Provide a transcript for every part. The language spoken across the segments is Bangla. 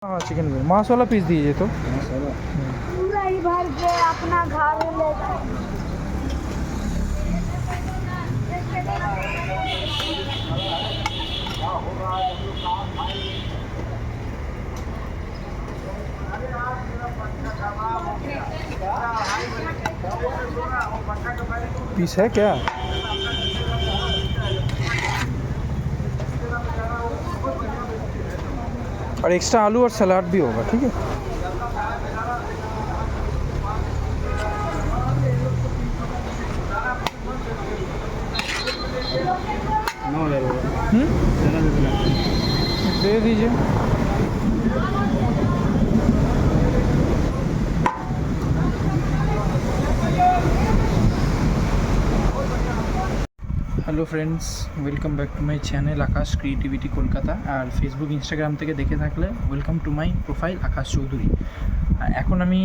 हाँ चिकन बिरयानी मांस वाला पीस दीजिए तो। पूरा ही भर के अपना घर ले जाए। पीस है क्या? और एक्स्ट्रा आलू और सलाद भी होगा, ठीक है। दे दीजिए। Hello friends, welcome back to my channel Akash creativity Kolkata. আর ফেসবুক ইনস্টাগ্রাম থেকে দেখে থাকলে welcome to my profile Akash Chowdhury. এখন আমি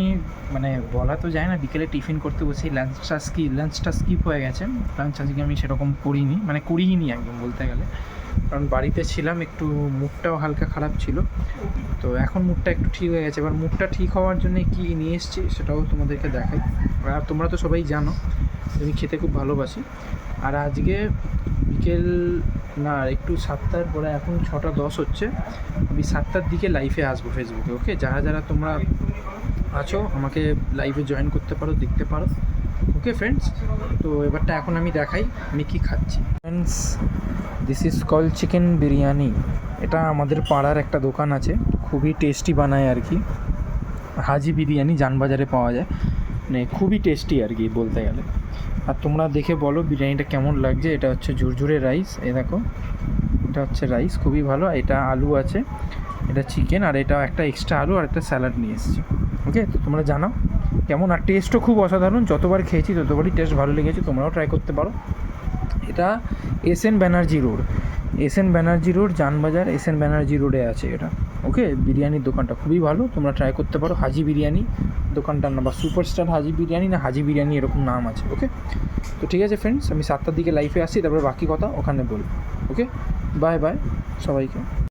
বলা তো যায় না, বিকেলে টিফিন করতে বসে লাঞ্চটা স্কিপ হয়ে গেছে। লাঞ্চ আজকে আমি সেরকম করিনি একদম বলতে গেলে, কারণ বাড়িতে ছিলাম, একটু মুডটাও হালকা খারাপ ছিল। তো এখন মুডটা একটু ঠিক হয়ে গেছে। এবার মুডটা ঠিক হওয়ার জন্য কী নিয়ে এসেছি সেটাও তোমাদেরকে দেখাই। আর তোমরা তো সবাই জানো আমি খেতে খুব ভালোবাসি। আর আজকে বিকেল না, একটু 7টার পরে, এখন 6:10 হচ্ছে। আমি 7টার দিকে লাইভে আসবো ফেসবুকে। ওকে, যারা যারা তোমরা আছো আমাকে লাইভে জয়েন করতে পারো, দেখতে পারো। ওকে ফ্রেন্ডস, তো এবারটা এখন আমি দেখাই আমি কী খাচ্ছি। Friends, this is call chicken biryani. এটা আমাদের পাড়ার একটা দোকান আছে, খুবই টেস্টি বানায় আর কি। হাজি বিরিয়ানি জানবাজারে পাওয়া যায়, মানে খুবই টেস্টি আর কি বলতে গেলে। আর তোমরা দেখে বলো বিরিয়ানিটা কেমন লাগছে। এটা হচ্ছে ঝুরঝুরে রাইস, এই দেখো, এটা হচ্ছে রাইস, খুবই ভালো। এটা আলু আছে, এটা চিকেন, আর এটা একটা এক্সট্রা আলু আর একটা স্যালাড নিয়ে এসেছি। ওকে, তো তোমরা জানাও কেমন। আর টেস্টও খুব অসাধারণ, যতবার খেয়েছি ততবারই টেস্ট ভালো লেগেছে। তোমরাও ট্রাই করতে পারো। এটা SN Banerjee road Janbazar, SN Banerjee রোডে আছে এটা। ওকে, বিরিয়ানির দোকানটা খুবই ভালো, তোমরা ট্রাই করতে পারো। হাজি বিরিয়ানি দোকানটার নাম, বা সুপারস্টার হাজি বিরিয়ানি, না হাজি বিরিয়ানি এরকম নাম আছে। ওকে, তো ঠিক আছে ফ্রেন্ডস, আমি 7টার দিকে লাইফে আসি, তারপরে বাকি কথা ওখানে বলবো। ওকে, বাই বাই সবাইকে।